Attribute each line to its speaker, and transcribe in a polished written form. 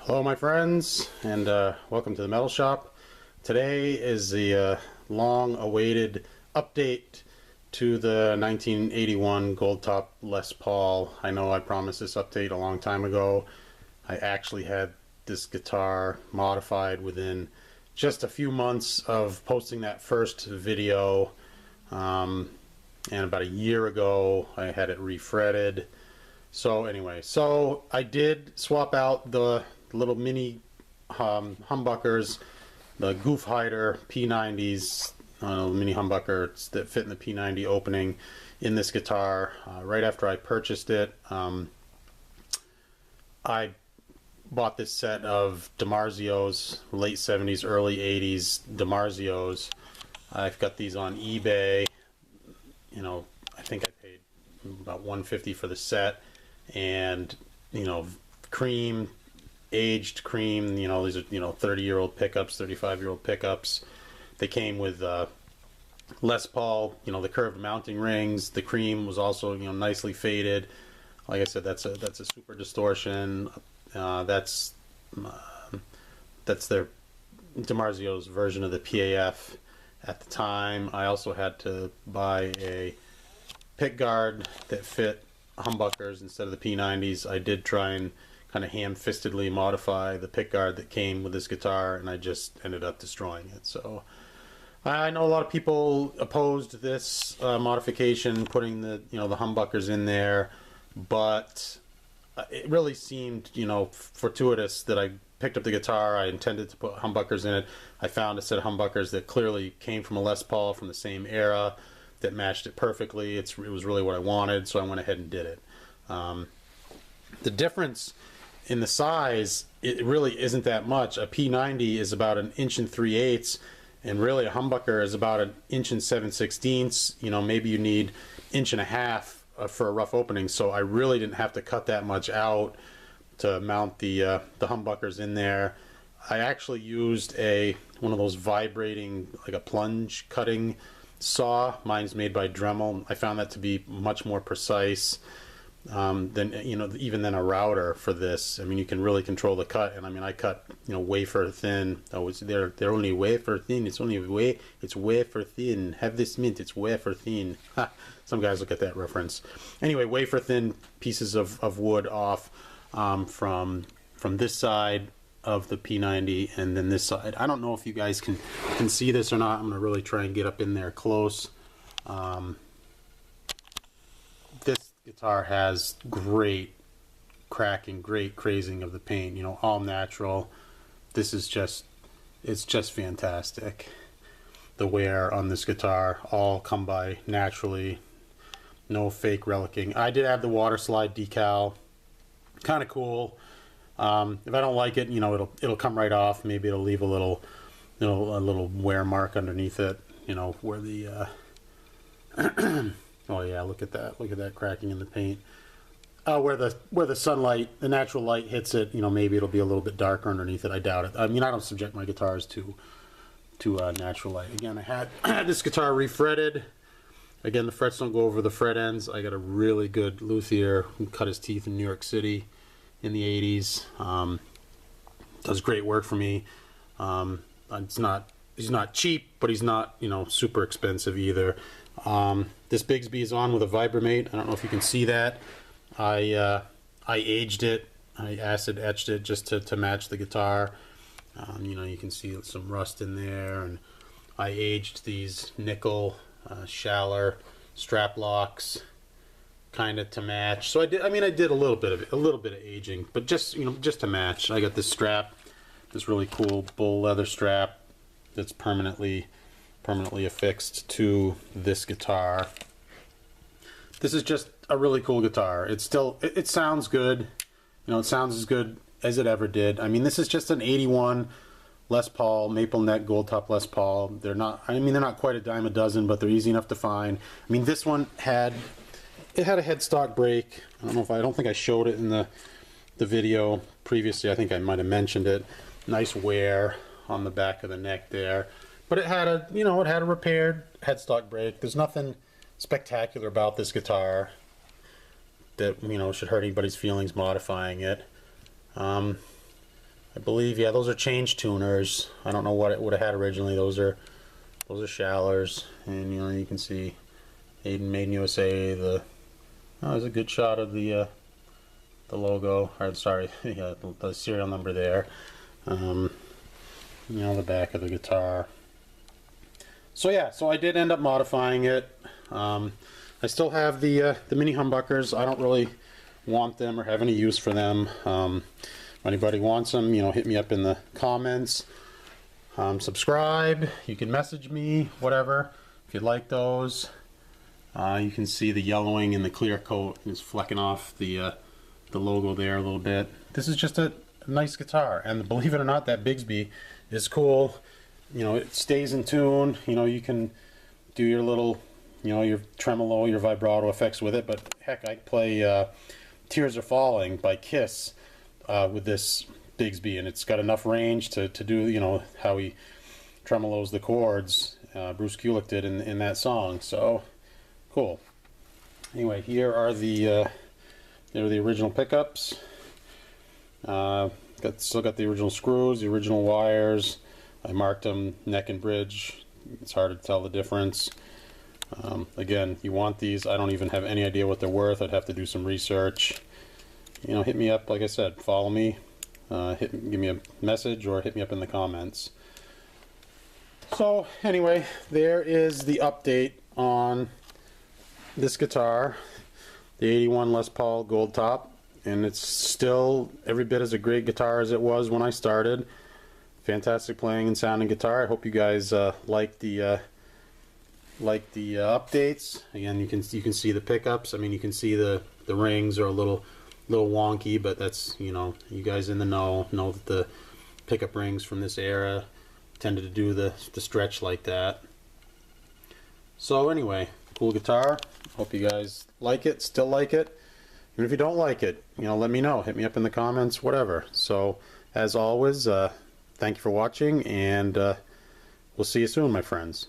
Speaker 1: Hello my friends, and welcome to the Metal Shop. Today is the long-awaited update to the 1981 Goldtop Les Paul. I know I promised this update a long time ago. I actually had this guitar modified within just a few months of posting that first video, and about a year ago I had it refretted. So anyway, I did swap out the little mini humbuckers, the Goof Hider P90s, mini humbuckers that fit in the P90 opening in this guitar. Right after I purchased it, I bought this set of DiMarzio's, late 70s, early 80s DiMarzio's. I've got these on eBay. You know, I think I paid about $150 for the set, and cream, aged cream. These are 30-year-old pickups, 35-year-old pickups. They came with Les Paul, the curved mounting rings. The cream was also nicely faded. Like I said, that's a super distortion. That's their DiMarzio's version of the PAF at the time. I also had to buy a pick guard that fit humbuckers instead of the P90s. I did try and kind of ham-fistedly modify the pick guard that came with this guitar, and I just ended up destroying it. So I know a lot of people opposed this modification, putting the the humbuckers in there, but it really seemed fortuitous that I picked up the guitar. I intended to put humbuckers in it. I found a set of humbuckers that clearly came from a Les Paul from the same era that matched it perfectly. It was really what I wanted, so I went ahead and did it. The difference in the size, it really isn't that much. A P90 is about 1 3/8 inches, and really a humbucker is about 1 7/16 inches. Maybe you need 1.5 inches for a rough opening, so I really didn't have to cut that much out to mount the humbuckers in there. I actually used one of those vibrating, like a plunge cutting saw. Mine's made by Dremel. I found that to be much more precise than even than a router for this. I mean, you can really control the cut, and I cut wafer thin. Oh, they're only wafer thin. It's wafer thin. Have this mint. It's wafer thin. Some guys look at that reference. Anyway, wafer thin pieces of wood off from this side of the P90, and then this side. I don't know if you guys can see this or not. I'm gonna really try and get up in there close. This guitar has great cracking, great crazing of the paint, all natural. This is it's just fantastic. The wear on this guitar all come by naturally, no fake relicking. I did add the water slide decal, kind of cool. If I don't like it, it'll come right off. Maybe it'll leave a little wear mark underneath it, where the oh yeah, look at that cracking in the paint. Where the sunlight, the natural light hits it, maybe it'll be a little bit darker underneath it. I doubt it. I mean, I don't subject my guitars to natural light. Again, I had this guitar refretted. Again, the frets don't go over the fret ends. I got a really good luthier who cut his teeth in New York City in the 80s. Does great work for me. He's not cheap, but he's not super expensive either. This Bigsby is on with a Vibramate. I don't know if you can see that. I aged it. I acid etched it just to match the guitar. You can see some rust in there, and I aged these nickel Schaller strap locks kind of to match. So I did a little bit of aging, but just to match. I got this strap, this really cool bull leather strap that's permanently affixed to this guitar. This is just a really cool guitar. It sounds good. It sounds as good as it ever did. I mean, this is just an 81 Les Paul, maple neck Goldtop Les Paul. They're not quite a dime a dozen, but they're easy enough to find. I mean, this one had a headstock break. I don't think I showed it in the video previously. I think I might have mentioned it. Nice wear on the back of the neck there. But it had a repaired headstock break. There's nothing spectacular about this guitar that should hurt anybody's feelings modifying it. I believe, yeah, those are change tuners. I don't know what it would have had originally. Those are shallers, and you know, you can see made in USA. There's a good shot of the logo, or sorry, yeah, the serial number there. You know, the back of the guitar. So yeah, so I did end up modifying it. I still have the mini humbuckers. I don't really want them or have any use for them. If anybody wants them, you know, hit me up in the comments. Subscribe. You can message me, whatever, if you'd like those. You can see the yellowing and the clear coat is flecking off the logo there a little bit. This is just a nice guitar, and believe it or not, that Bigsby is cool. You know, it stays in tune. You know, you can do your little, you know, your tremolo, your vibrato effects with it. But heck, I play Tears Are Falling by Kiss with this Bigsby, and it's got enough range to do, you know, how he tremolos the chords. Bruce Kulick did in that song. So cool. Anyway, here are the original pickups. Still got the original screws, the original wires. I marked them neck and bridge. It's hard to tell the difference. Again, you want these. I don't even have any idea what they're worth. I'd have to do some research. You know, hit me up, like I said, follow me, give me a message, or hit me up in the comments. So anyway, there is the update on this guitar, the 81 Les Paul Goldtop, and it's still every bit as a great guitar as it was when I started. Fantastic playing and sounding guitar. I hope you guys like the updates. Again, you can see the pickups. I mean, you can see the rings are a little wonky, but that's, you know, you guys in the know that the pickup rings from this era tended to do the stretch like that. So anyway, cool guitar. Hope you guys like it, still like it. And if you don't like it, you know, let me know. Hit me up in the comments, whatever. So as always, thank you for watching, and we'll see you soon, my friends.